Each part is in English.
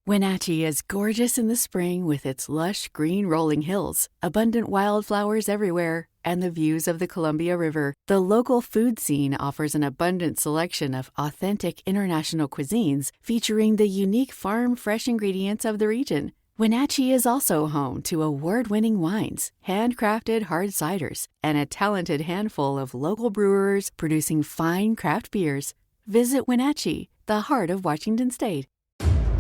Wenatchee is gorgeous in the spring with its lush green rolling hills, abundant wildflowers everywhere, and the views of the Columbia River. The local food scene offers an abundant selection of authentic international cuisines featuring the unique farm-fresh ingredients of the region. Wenatchee is also home to award-winning wines, handcrafted hard ciders, and a talented handful of local brewers producing fine craft beers. Visit Wenatchee, the heart of Washington State.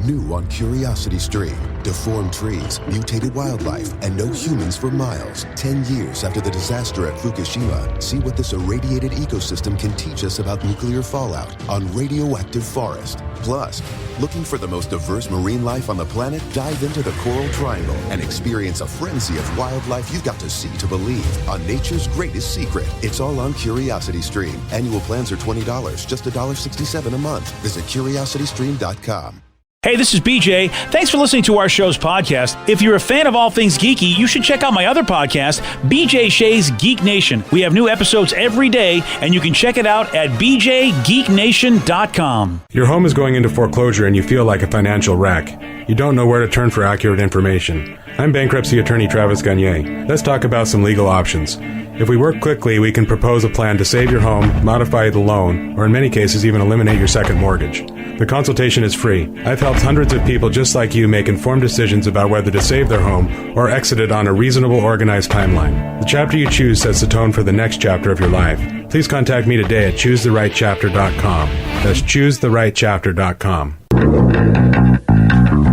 New on Curiosity Stream. Deformed trees, mutated wildlife, and no humans for miles. 10 years after the disaster at Fukushima, see what this irradiated ecosystem can teach us about nuclear fallout on Radioactive Forest. Plus, looking for the most diverse marine life on the planet? Dive into the Coral Triangle and experience a frenzy of wildlife you've got to see to believe on nature's greatest secret. It's all on Curiosity Stream. Annual plans are $20, just $1.67 a month. Visit curiositystream.com. Hey, this is BJ. Thanks for listening to our show's podcast. If you're a fan of all things geeky, you should check out my other podcast, BJ Shea's Geek Nation. We have new episodes every day, and you can check it out at bjgeeknation.com. Your home is going into foreclosure and you feel like a financial wreck. You don't know where to turn for accurate information. I'm bankruptcy attorney Travis Gagne. Let's talk about some legal options. If we work quickly, we can propose a plan to save your home, modify the loan, or in many cases even eliminate your second mortgage. The consultation is free. I've helped hundreds of people just like you make informed decisions about whether to save their home or exit it on a reasonable, organized timeline. The chapter you choose sets the tone for the next chapter of your life. Please contact me today at choosetherightchapter.com. That's choosetherightchapter.com.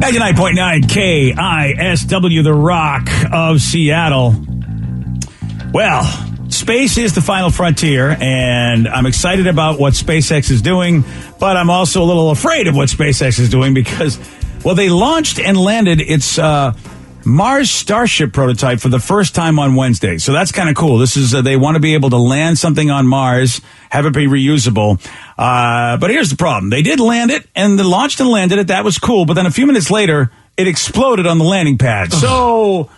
99.9 KISW, the Rock of Seattle. Well, space is the final frontier, and I'm excited about what SpaceX is doing, but I'm also a little afraid of what SpaceX is doing because, well, they launched and landed its Mars Starship prototype for the first time on Wednesday. So that's kind of cool. This is they want to be able to land something on Mars, have it be reusable. But here's the problem. They did land it, and they launched and landed it. That was cool. But then a few minutes later, it exploded on the landing pad. So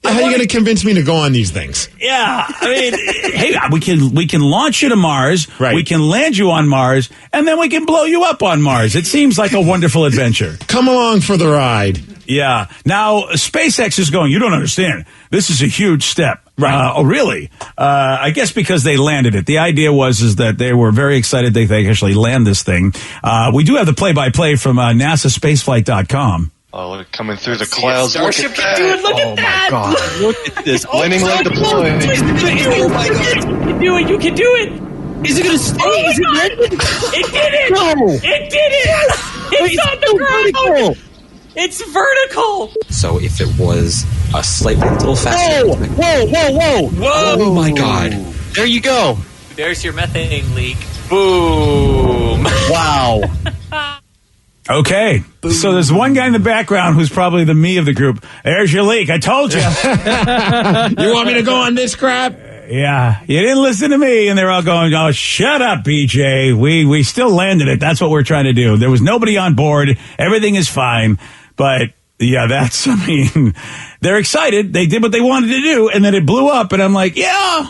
how are you going to convince me to go on these things? Yeah, I mean, hey, we can launch you to Mars, right. We can land you on Mars, and then we can blow you up on Mars. It seems like a wonderful adventure. Come along for the ride. Yeah. Now, SpaceX is going, you don't understand. This is a huge step. Right. Oh, really? I guess because they landed it. The idea is that they were very excited they actually land this thing. We do have the play-by-play from NASAspaceflight.com. Oh, coming through the clouds. Starship Look at that. Dude, look at that. Oh, my God. Look at this. Winning leg deployed. Oh, my God. You can do it. Is it going to stay? Oh Is it landed? It did it! No. It did it! Yes. It's on the ground! Vertical. It's vertical! So if it was a slightly little faster... Whoa! Oh, my God. There you go. There's your methane leak. Boom! Wow. Okay, so there's one guy in the background who's probably the me of the group. There's your leak. I told you. You want me to go on this crap? Yeah, you didn't listen to me. And they're all going, oh, shut up, BJ. We still landed it. That's what we're trying to do. There was nobody on board. Everything is fine. But, yeah, they're excited. They did what they wanted to do, and then it blew up. And I'm like, yeah,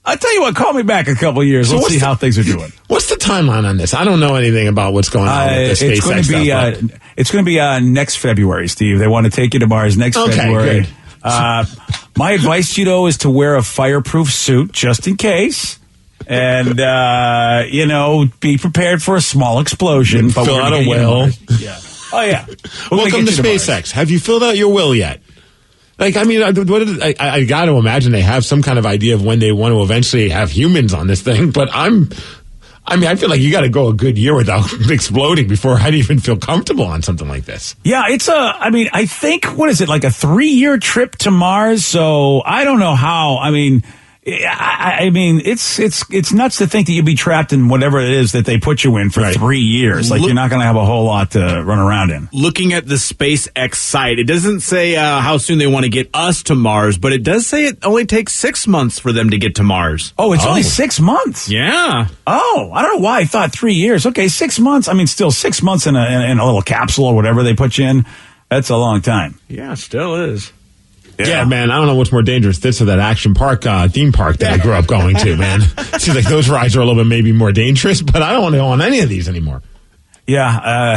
I'll tell you what, call me back a couple of years. Let's see how things are doing. What's the timeline on this? I don't know anything about what's going on with the SpaceX stuff. It's going to be next February, Steve. They want to take you to Mars next February. Good. My advice to you, though, is to wear a fireproof suit just in case. And, be prepared for a small explosion. Fill out a will. Yeah. Oh, yeah. Welcome to SpaceX. Have you filled out your will yet? Like, I mean, I got to imagine they have some kind of idea of when they want to eventually have humans on this thing. But I feel like you got to go a good year without exploding before I'd even feel comfortable on something like this. Yeah, I think, what is it, like a 3-year trip to Mars? So I don't know how. It's nuts to think that you'd be trapped in whatever it is that they put you in for 3 years. Like, you're not going to have a whole lot to run around in. Looking at the SpaceX site, it doesn't say how soon they want to get us to Mars, but it does say it only takes 6 months for them to get to Mars. Oh, it's only 6 months? Yeah. Oh, I don't know why I thought 3 years. Okay, 6 months. I mean, still 6 months in a little capsule or whatever they put you in. That's a long time. Yeah, still is. Yeah, man, I don't know what's more dangerous, this or that action park, theme park that I grew up going to, man. Seems like those rides are a little bit maybe more dangerous, but I don't want to go on any of these anymore. Yeah.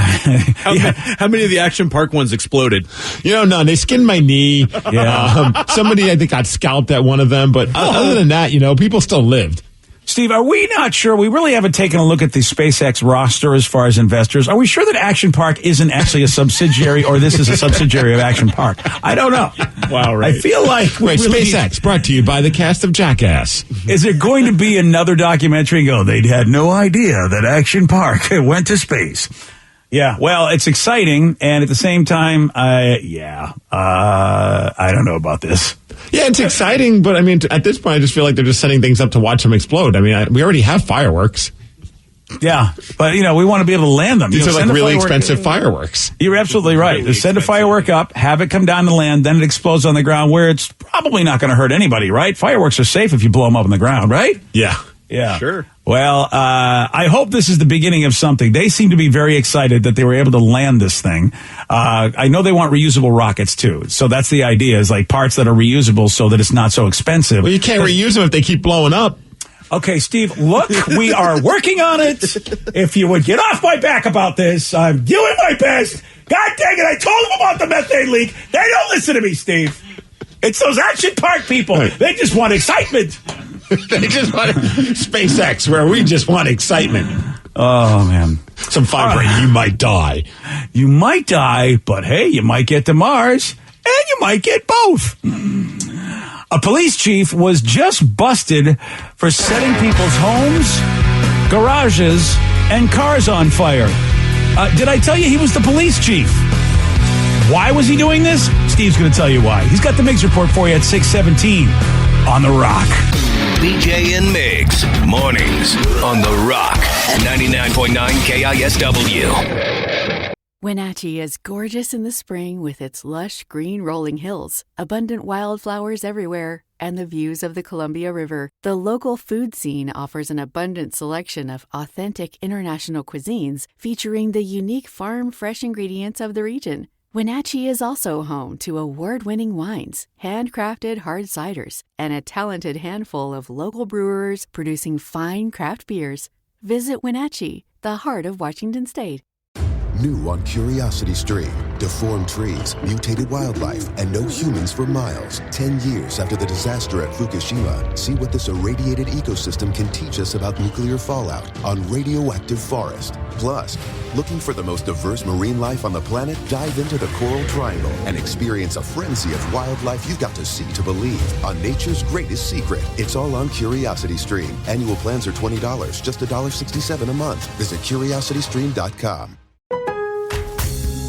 How many of the Action Park ones exploded? None. They skinned my knee. Yeah. Somebody, I think, got scalped at one of them. But other than that, people still lived. Steve, are we not sure? We really haven't taken a look at the SpaceX roster as far as investors. Are we sure that Action Park isn't actually a subsidiary, or this is a subsidiary of Action Park? I don't know. Wow, right. I feel like SpaceX brought to you by the cast of Jackass. Is there going to be another documentary? They had no idea that Action Park went to space. Yeah, well, it's exciting, and at the same time, I don't know about this. Yeah, it's exciting, but at this point, I just feel like they're just setting things up to watch them explode. We already have fireworks. Yeah, but we want to be able to land them. These are like really expensive fireworks. You're absolutely right. Really send a firework up, have it come down to land, then it explodes on the ground where it's probably not going to hurt anybody, right? Fireworks are safe if you blow them up on the ground, right? Yeah. Yeah. Sure. Well, I hope this is the beginning of something. They seem to be very excited that they were able to land this thing. I know they want reusable rockets too. So that's the idea, is like parts that are reusable so that it's not so expensive. Well, you can't reuse them if they keep blowing up. Okay, Steve, look, we are working on it. If you would get off my back about this, I'm doing my best. God dang it, I told them about the methane leak. They don't listen to me, Steve. It's those Action Park people. Right. They just want excitement. They just want SpaceX, where we just want excitement. Oh, man. Some fine-brain, you might die. You might die, but hey, you might get to Mars, and you might get both. A police chief was just busted for setting people's homes, garages, and cars on fire. Did I tell you he was the police chief? Why was he doing this? Steve's going to tell you why. He's got the Miggs Report for you at 6:17 on The Rock. BJ and Miggs, mornings on The Rock, 99.9 KISW. Wenatchee is gorgeous in the spring with its lush green rolling hills, abundant wildflowers everywhere, and the views of the Columbia River. The local food scene offers an abundant selection of authentic international cuisines featuring the unique farm-fresh ingredients of the region. Wenatchee is also home to award-winning wines, handcrafted hard ciders, and a talented handful of local brewers producing fine craft beers. Visit Wenatchee, the heart of Washington State. New on Curiosity Stream. Deformed trees, mutated wildlife, and no humans for miles. 10 years after the disaster at Fukushima, see what this irradiated ecosystem can teach us about nuclear fallout on Radioactive Forest. Plus, looking for the most diverse marine life on the planet? Dive into the Coral Triangle and experience a frenzy of wildlife you've got to see to believe on nature's greatest secret. It's all on Curiosity Stream. Annual plans are $20, just $1.67 a month. Visit curiositystream.com.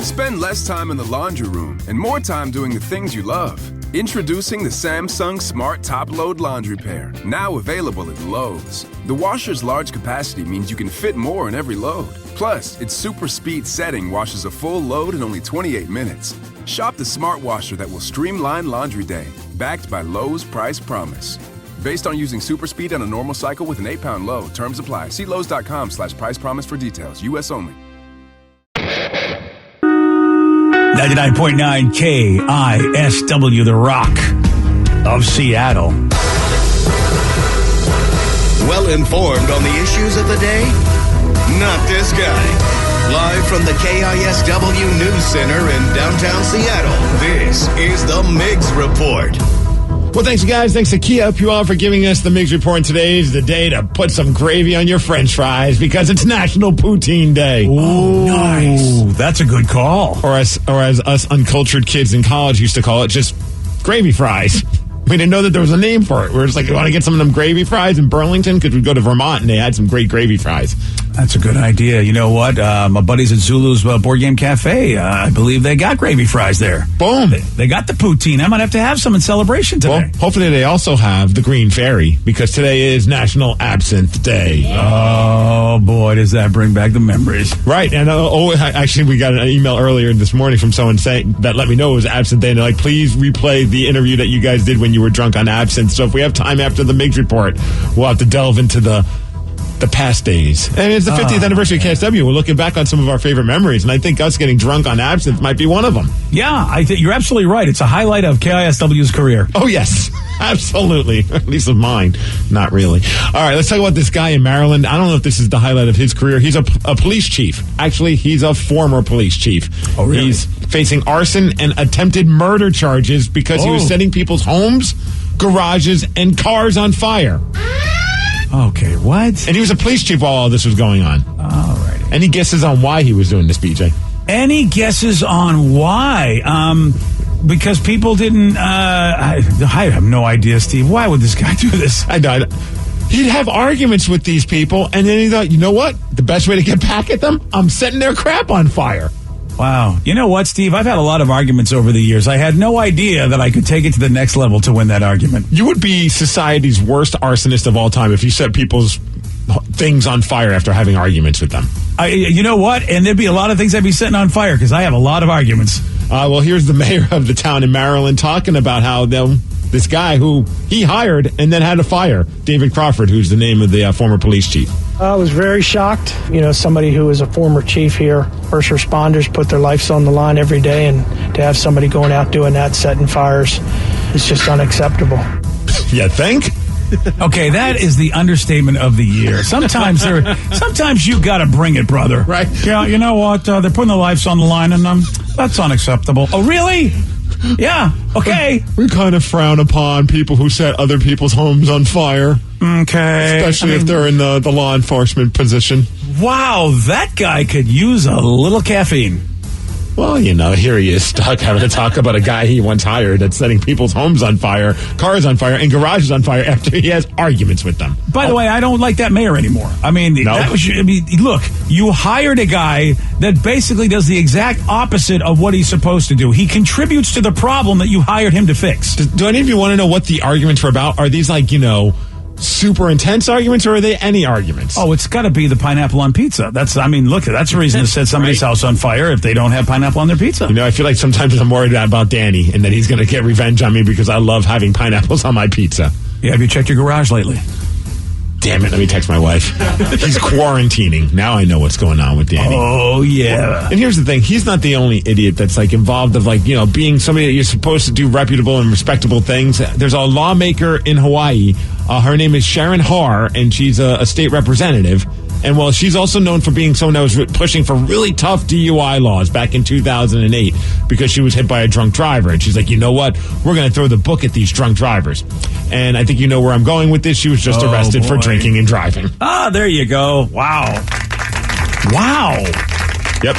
Spend less time in the laundry room and more time doing the things you love. Introducing the Samsung Smart Top Load Laundry Pair, now available at Lowe's. The washer's large capacity means you can fit more in every load. Plus, its super speed setting washes a full load in only 28 minutes. Shop the smart washer that will streamline laundry day, backed by Lowe's Price Promise. Based on using super speed on a normal cycle with an 8-pound load. Terms apply. See Lowe's.com/price promise for details. U.S. only. 99.9 KISW, The Rock of Seattle. Well informed on the issues of the day? Not this guy. Live from the KISW News Center in downtown Seattle, this is the Miggs Report. Well, thanks, you guys. Thanks to Kia Up You All for giving us the Miggs Report. Today is the day to put some gravy on your French fries because it's National Poutine Day. Ooh, nice. That's a good call. Or as us uncultured kids in college used to call it, just gravy fries. We didn't know that there was a name for it. We're just like, you want to get some of them gravy fries in Burlington? Because we'd go to Vermont and they had some great gravy fries. That's a good idea. You know what? My buddies at Zulu's Board Game Cafe, I believe they got gravy fries there. Boom. They got the poutine. I might have to have some in celebration today. Well, hopefully they also have the Green Fairy because today is National Absinthe Day. Oh, boy, does that bring back the memories. Right. And actually, we got an email earlier this morning from someone saying that let me know it was Absinthe Day. And they're like, please replay the interview that you guys did when you were drunk on absinthe. So if we have time after the Miggs Report, we'll have to delve into the The past days. And it's the 50th anniversary of KSW. We're looking back on some of our favorite memories, and I think us getting drunk on absinthe might be one of them. Yeah, I think you're absolutely right. It's a highlight of KISW's career. Oh, yes. Absolutely. At least of mine. Not really. All right, let's talk about this guy in Maryland. I don't know if this is the highlight of his career. He's a police chief. Actually, he's a former police chief. Oh, really? He's facing arson and attempted murder charges because he was setting people's homes, garages, and cars on fire. Okay, what? And he was a police chief while all this was going on. All right. Any guesses on why he was doing this, BJ? Any guesses on why? Because people didn't... I have no idea, Steve. Why would this guy do this? I know. He'd have arguments with these people, and then he thought, you know what? The best way to get back at them? I'm setting their crap on fire. Wow. You know what, Steve? I've had a lot of arguments over the years. I had no idea that I could take it to the next level to win that argument. You would be society's worst arsonist of all time if you set people's things on fire after having arguments with them. You know what? And there'd be a lot of things I'd be setting on fire because I have a lot of arguments. Well, here's the mayor of the town in Maryland talking about how this guy who he hired and then had a fire, David Crawford, who's the name of the former police chief. I was very shocked. Somebody who was a former chief here, first responders put their lives on the line every day, and to have somebody going out doing that, setting fires, is just unacceptable. You think? Okay, that is the understatement of the year. Sometimes you got to bring it, brother. Right? Yeah, you know what? They're putting their lives on the line, and that's unacceptable. Oh, really? Yeah. Okay. We kind of frown upon people who set other people's homes on fire. Okay. Especially if they're in the law enforcement position. Wow, that guy could use a little caffeine. Well, here he is stuck having to talk about a guy he once hired that's setting people's homes on fire, cars on fire, and garages on fire after he has arguments with them. By the way, I don't like that mayor anymore. Look, you hired a guy that basically does the exact opposite of what he's supposed to do. He contributes to the problem that you hired him to fix. Do any of you want to know what the arguments were about? Are these super intense arguments, or are they any arguments? Oh, it's got to be the pineapple on pizza. That's a reason to set somebody's house on fire if they don't have pineapple on their pizza. I feel like sometimes I'm worried about Danny and that he's going to get revenge on me because I love having pineapples on my pizza. Yeah, have you checked your garage lately? Damn it, let me text my wife. He's quarantining. Now I know what's going on with Danny. Oh, yeah. And here's the thing. He's not the only idiot that's involved of being somebody that you're supposed to do reputable and respectable things. There's a lawmaker in Hawaii. Her name is Sharon Har, and she's a state representative. And she's also known for being someone that was pushing for really tough DUI laws back in 2008 because she was hit by a drunk driver. And she's like, you know what? We're going to throw the book at these drunk drivers. And I think you know where I'm going with this. She was just arrested for drinking and driving. Ah, there you go. Wow. Yep.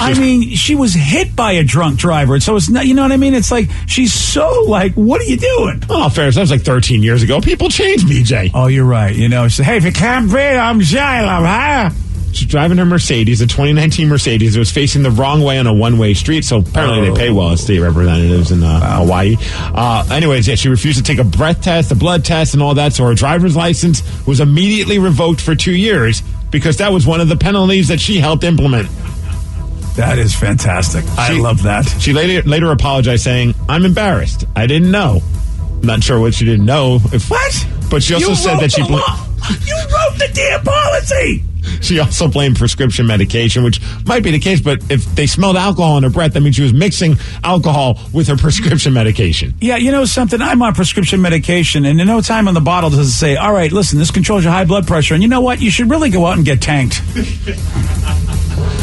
She was hit by a drunk driver. So it's not, you know what I mean? It's like, she's so what are you doing? Oh, fair. That was 13 years ago. People change, BJ. Oh, you're right. She said, hey, if you can't beat I'm Salem, huh? She's driving her Mercedes, a 2019 Mercedes. It was facing the wrong way on a one-way street, so apparently they pay well as state representatives in Hawaii. Anyways, she refused to take a breath test, a blood test, and all that, so her driver's license was immediately revoked for 2 years because that was one of the penalties that she helped implement. That is fantastic. I love that. She later apologized, saying, I'm embarrassed. I didn't know. I'm not sure what she didn't know. What? But she also said that you wrote the damn policy! She also blamed prescription medication, which might be the case, but if they smelled alcohol in her breath, that means she was mixing alcohol with her prescription medication. Yeah, you know something? I'm on prescription medication, and in no time on the bottle does it say, all right, listen, this controls your high blood pressure, and you know what? You should really go out and get tanked.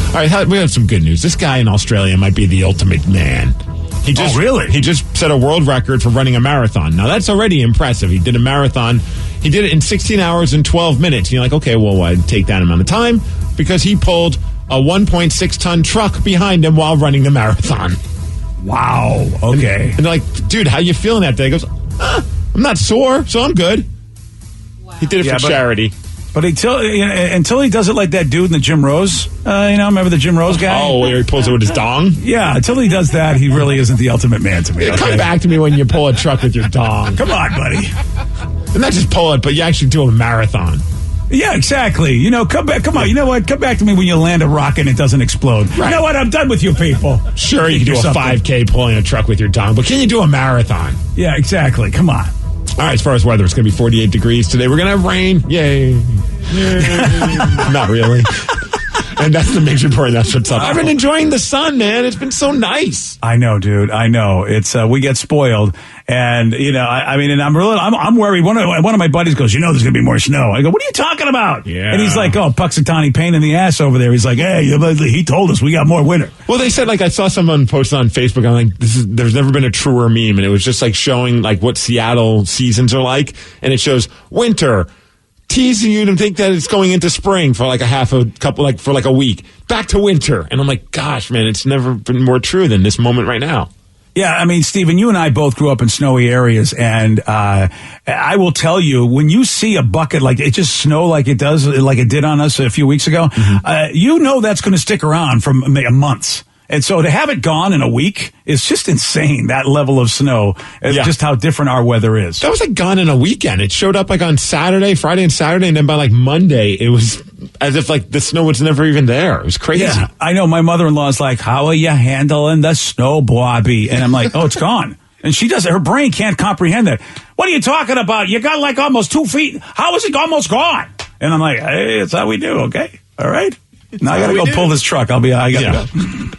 All right, we have some good news. This guy in Australia might be the ultimate man. He just set a world record for running a marathon. Now, that's already impressive. He did a marathon. He did it in 16 hours and 12 minutes. And you're like, okay, well, why'd take that amount of time? Because he pulled a 1.6-ton truck behind him while running the marathon. Wow. Okay. And they're like, dude, how you feeling that day? He goes, I'm not sore, so I'm good. Wow. He did it for charity. But until he does it like that dude in the Jim Rose, remember the Jim Rose guy? Oh, where he pulls it with his dong? Yeah, until he does that, he really isn't the ultimate man to me. Okay? Come back to me when you pull a truck with your dong. Come on, buddy. And not just pull it, but you actually do a marathon. Yeah, exactly. Come back. Come on. You know what? Come back to me when you land a rocket and it doesn't explode. Right. You know what? I'm done with you people. Sure, you can do a 5K pulling a truck with your dong, but can you do a marathon? Yeah, exactly. Come on. All right, as far as weather, it's going to be 48 degrees today. We're going to have rain. Yay. Not really. And that's the Migs Report. That's what's up. I've been enjoying the sun, man. It's been so nice. I know, dude. I know. It's we get spoiled, and I mean, and I'm worried. One of my buddies goes, there's going to be more snow. I go, what are you talking about? Yeah. And he's like, oh, Puxatawny pain in the ass over there. He's like, hey, he told us we got more winter. Well, they said, I saw someone post on Facebook. I'm like, there's never been a truer meme, and it was just showing what Seattle seasons are like, and it shows winter. Teasing you to think that it's going into spring for for a week. Back to winter. And I'm like, gosh, man, it's never been more true than this moment right now. Yeah, I mean, Stephen, you and I both grew up in snowy areas, and I will tell you, when you see a bucket it just snow like it did on us a few weeks ago, that's going to stick around for months. And so to have it gone in a week is just insane, that level of snow, just how different our weather is. That was gone in a weekend. It showed up on Friday and Saturday, and then by Monday, it was as if the snow was never even there. It was crazy. Yeah, I know. My mother-in-law's like, how are you handling the snow, Bobby? And I'm like, oh, it's gone. And her brain can't comprehend that. What are you talking about? You got almost 2 feet. How is it almost gone? And I'm like, hey, it's how we do, okay? All right? Now I got to go pull this truck. I got to go.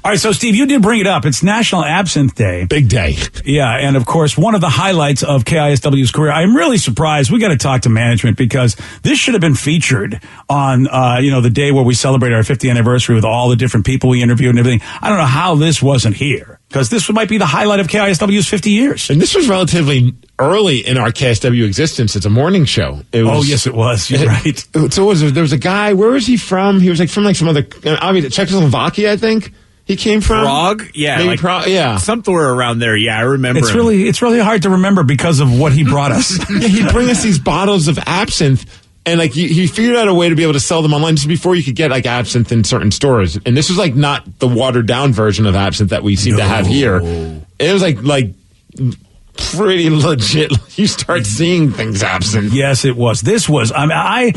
All right, so Steve, you did bring it up. It's National Absinthe Day. Big day. Yeah, and of course, one of the highlights of KISW's career. I'm really surprised. We got to talk to management because this should have been featured on, the day where we celebrate our 50th anniversary with all the different people we interviewed and everything. I don't know how this wasn't here because this might be the highlight of KISW's 50 years. And this was relatively early in our KISW existence. It's a morning show. Yes, it was. You're right. So there was a guy. Where was he from? He was from some other, Czechoslovakia, I think. He came from Prague, yeah, somewhere around there. Yeah, I remember. It's really hard to remember because of what he brought us. He'd bring us these bottles of absinthe, and he figured out a way to be able to sell them online just before you could get absinthe in certain stores. And this was not the watered down version of absinthe that we seem to have here. It was pretty legit. You start seeing things absent. Yes, it was. This was. I've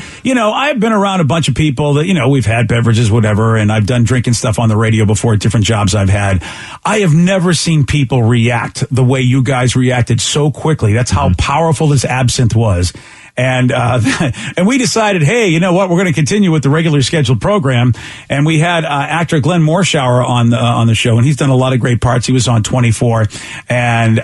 been around a bunch of people that we've had beverages, whatever, and I've done drinking stuff on the radio before at different jobs I've had. I have never seen people react the way you guys reacted so quickly. That's how powerful this absinthe was. And and we decided, hey, you know what? We're going to continue with the regular scheduled program. And we had actor Glenn Morshower on the show, and he's done a lot of great parts. He was on 24, and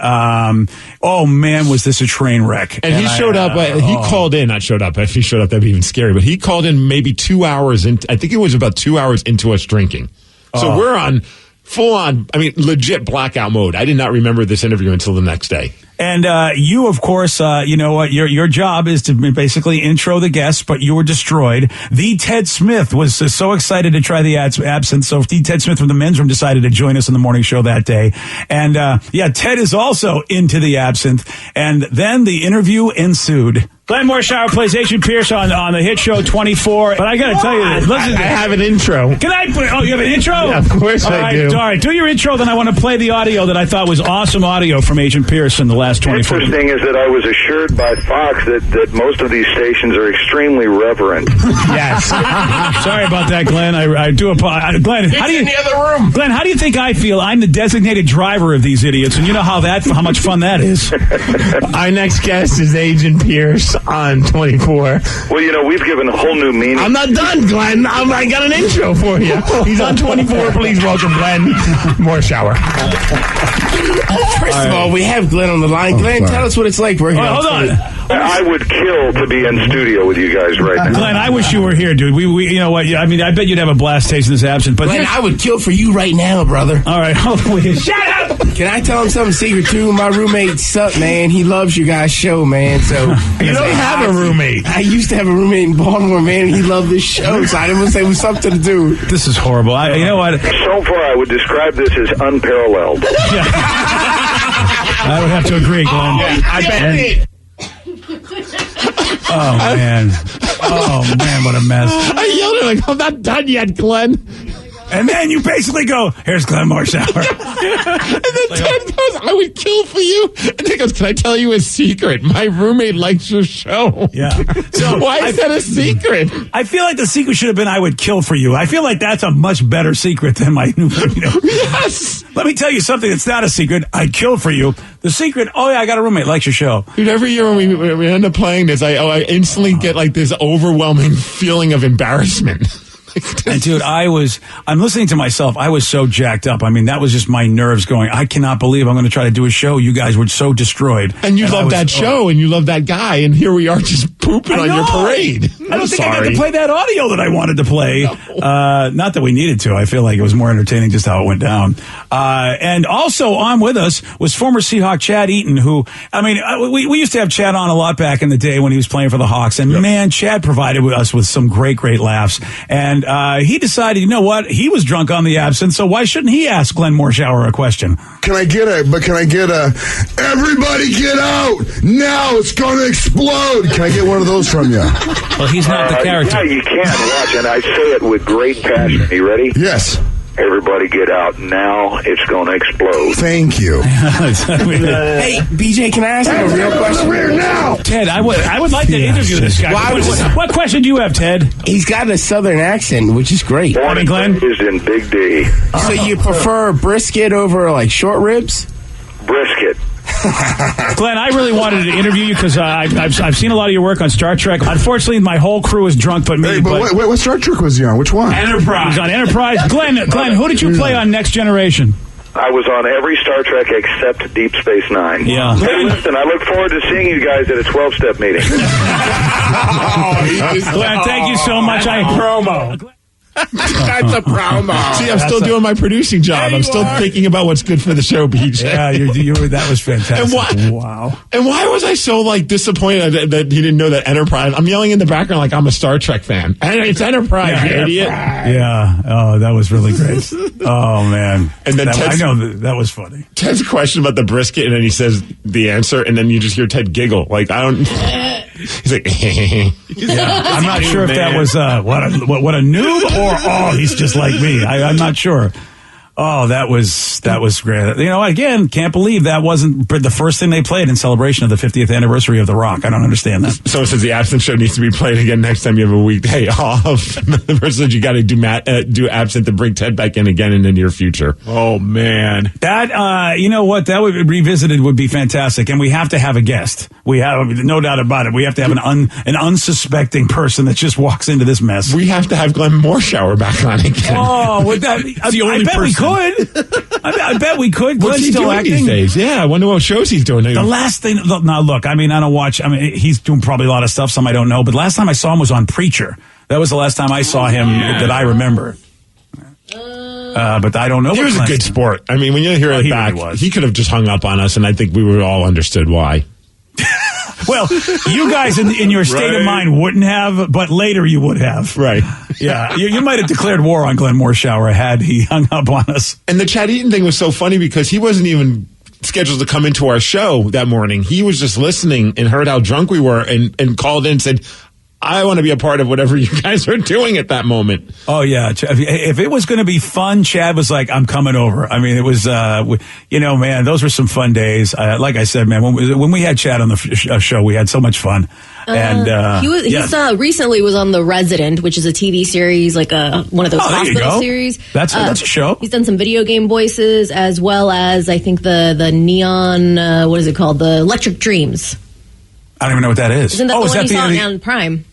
oh man, was this a train wreck? And he showed up. He called in. Not showed up. If he showed up, that'd be even scary. But he called in maybe 2 hours in. I think it was about 2 hours into us drinking. So we're on full on. Legit blackout mode. I did not remember this interview until the next day. And you, of course, your job is to basically intro the guests, but you were destroyed. The Ted Smith was so excited to try the absinthe, so the Ted Smith from the men's room decided to join us in the morning show that day. And Ted is also into the absinthe. And then the interview ensued. Glenn Morshower plays Agent Pierce on the hit show 24. But I got to tell you, listen, I have an intro. Can I put? Oh, you have an intro? Yeah, of course I do. All right, do your intro. Then I want to play the audio that I thought was awesome audio from Agent Pierce in the last 24. Interesting is that I was assured by Fox that most of these stations are extremely reverent. Yes. Sorry about that, Glenn. I do apologize. Glenn, how do you? In the other room. Glenn, how do you think I feel? I'm the designated driver of these idiots, and you know how much fun that is. Our next guest is Agent Pierce on 24. Well, we've given a whole new meaning. I'm not done, Glenn. I got an intro for you. He's on 24. Please welcome Glenn Morshower. First of all, we have Glenn on the line. Glenn, tell us what it's like working on. Hold on. I would kill to be in studio with you guys right now. Glenn, I wish you were here, dude. We you know what? I bet you'd have a blast tasting this absinthe. But Glenn, I would kill for you right now, brother. All right, hold on. Shut up! Can I tell him something secret too? My roommate sucked, man. He loves you guys' show, man. So you don't have a roommate. I used to have a roommate in Baltimore, man. He loved this show, so I didn't say it was something to do. This is horrible. You know what? So far, I would describe this as unparalleled. I would have to agree, Glenn. I bet. Oh man, what a mess. I yelled at him I'm not done yet, Glenn. And then you basically go, here's Glenn Morshower. And then Ted goes, I would kill for you. And he goes, can I tell you a secret? My roommate likes your show. Yeah. So why is that a secret? I feel like the secret should have been I would kill for you. I feel like that's a much better secret than my new. Yes. Let me tell you something that's not a secret. I'd kill for you. The secret, oh yeah, I got a roommate, likes your show. Dude, every year when we end up playing this, I instantly get like this overwhelming feeling of embarrassment. And dude, I'm listening to myself. I was so jacked up. I mean, that was just my nerves going, I cannot believe I'm going to try to do a show. You guys were so destroyed. And you love that show and you love that guy. And here we are just pooping on your parade. I don't think I got to play that audio that I wanted to play. No. Not that we needed to. I feel like it was more entertaining just how it went down. And also on with us was former Seahawk Chad Eaton, who, I mean, we used to have Chad on a lot back in the day when he was playing for the Hawks. And man, Chad provided us with some great laughs. And he decided, you know what? He was drunk on the absinthe, so why shouldn't he ask Glenn Morshower a question? Can I get a, everybody get out! Now it's going to explode! Can I get one of those from you? Well, he's not the character. Yeah, you can. Watch, and I say it with great passion. You ready? Yes. Everybody get out now. It's going to explode. Thank you. Hey, BJ, can I ask you a real question? Now. Ted, I would like to interview this guy. What question do you have, Ted? He's got a southern accent, which is great. Morning, Glenn. Is in Big D. So you prefer brisket over like short ribs? Brisket. Glenn, I really wanted to interview you because I've seen a lot of your work on Star Trek. Unfortunately, my whole crew is drunk but me. Hey, but what Star Trek was he on? Which one? Enterprise. He was on Enterprise. Glenn, who did you play on Next Generation? I was on every Star Trek except Deep Space Nine. Yeah. Hey, listen, I look forward to seeing you guys at a 12-step meeting. Glenn, thank you so much. Promo. That's a promo. See, I'm still doing my producing job. I'm still thinking about what's good for the show, BJ. Yeah, that was fantastic. Wow. And why was I so disappointed that he didn't know that Enterprise? I'm yelling in the background like I'm a Star Trek fan. And it's Enterprise, you idiot. Yeah. Oh, that was really great. Oh man. And then I know that was funny. Ted's question about the brisket, and then he says the answer, and then you just hear Ted giggle. Like I don't. He's like, yeah. I'm not sure if that was what a noob or he's just like me. I'm not sure. Oh, that was great. You know, again, can't believe that wasn't the first thing they played in celebration of the 50th anniversary of The Rock. I don't understand that. So it says the absinthe show needs to be played again next time you have a weekday off. The person said you got to do absinthe to bring Ted back in again in the near future. Oh man, that you know what? That would revisited would be fantastic, and we have to have a guest. We have no doubt about it. We have to have an unsuspecting person that just walks into this mess. We have to have Glenn Morshower back on again. Oh, would that? I bet we could. I bet we could. What's he doing these days? Yeah, I wonder what shows he's doing. The last thing, now look, I mean, I don't watch. I mean, he's doing probably a lot of stuff. Some I don't know. But last time I saw him was on Preacher. That was the last time I saw him that I remember. But I don't know. He was a good sport. I mean, when you hear it back, he could have just hung up on us, and I think we would all understood why. Well, you guys in your state of mind wouldn't have, but later you would have. Right. Yeah. You might have declared war on Glenn Morshower had he hung up on us. And the Chad Eaton thing was so funny because he wasn't even scheduled to come into our show that morning. He was just listening and heard how drunk we were and called in and said, I want to be a part of whatever you guys are doing at that moment. Oh, yeah. If it was going to be fun, Chad was like, I'm coming over. I mean, it was, man, those were some fun days. Like I said, man, when we had Chad on the show, we had so much fun. And he recently was on The Resident, which is a TV series, like one of those hospital series. That's a show. He's done some video game voices, as well as I think the Neon, what is it called? The Electric Dreams. I don't even know what that is. Isn't that the one you saw on Prime?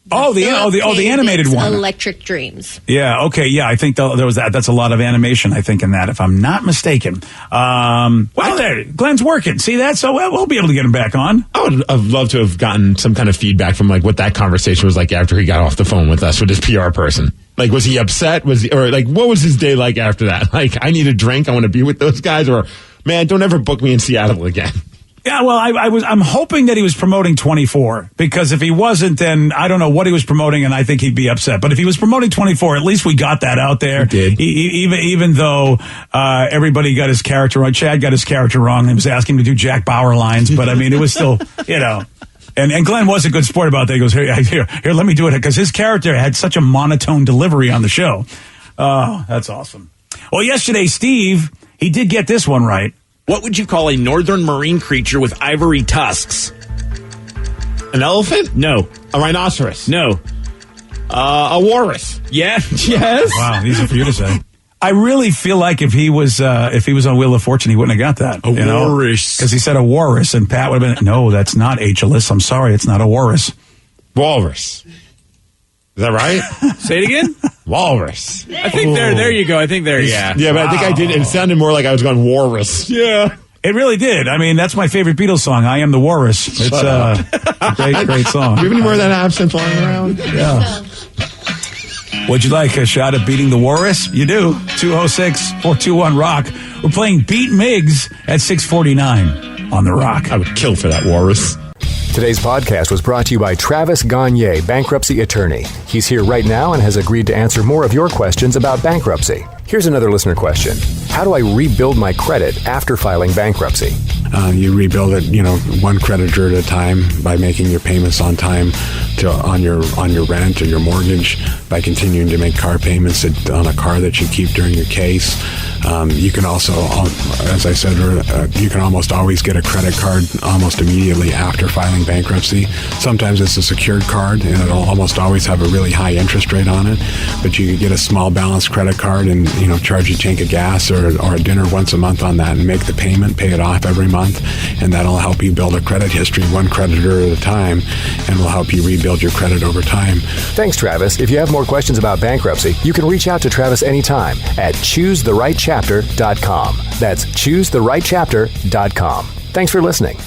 The animated one. Electric Dreams. Yeah. Okay. Yeah. I think there was that. That's a lot of animation. I think in that, if I'm not mistaken. There, Glenn's working. See that? So we'll be able to get him back on. I would have loved to have gotten some kind of feedback from what that conversation was like after he got off the phone with us with his PR person. Like, was he upset? What was his day like after that? Like, I need a drink. I want to be with those guys. Or, man, don't ever book me in Seattle again. Yeah, well, I'm hoping that he was promoting 24, because if he wasn't, then I don't know what he was promoting, and I think he'd be upset. But if he was promoting 24, at least we got that out there. He did. Even though everybody got his character wrong, Chad got his character wrong. He was asking him to do Jack Bauer lines, but I mean, it was still, And Glenn was a good sport about that. He goes, here, let me do it, because his character had such a monotone delivery on the show. Oh, that's awesome. Well, yesterday, Steve, he did get this one right. What would you call a northern marine creature with ivory tusks? An elephant? No. A rhinoceros? No. A walrus? Yeah. Yes. Wow, these are for you to say. I really feel like if he was on Wheel of Fortune, he wouldn't have got that. A walrus. Because he said a walrus, and Pat would have been, no, that's not H-less. I'm sorry, it's not a walrus. Walrus. Is that right? Say it again? Walrus. I think there you go. I think there, yeah. Yeah, but I think I did. It sounded more like I was going walrus. Yeah. It really did. I mean, that's my favorite Beatles song, I Am the Walrus. It's a great song. Do you have any more of that absinthe lying around? Yeah. Would you like a shot at beating the walrus? You do. 206-421-ROCK. We're playing Beat Miggs at 6:49 on the Rock. I would kill for that walrus. Today's podcast was brought to you by Travis Gagne, bankruptcy attorney. He's here right now and has agreed to answer more of your questions about bankruptcy. Here's another listener question. How do I rebuild my credit after filing bankruptcy? You rebuild it, one creditor at a time by making your payments on time on your rent or your mortgage, by continuing to make car payments on a car that you keep during your case. You can also, as I said, you can almost always get a credit card almost immediately after filing bankruptcy. Sometimes it's a secured card, and it'll almost always have a really high interest rate on it. But you could get a small balance credit card and charge a tank of gas or a dinner once a month on that and make the payment, pay it off every month, and that'll help you build a credit history one creditor at a time, and will help you rebuild your credit over time. Thanks, Travis. If you have more questions about bankruptcy, you can reach out to Travis anytime at ChooseTheRightChapter.com. That's ChooseTheRightChapter.com. Thanks for listening.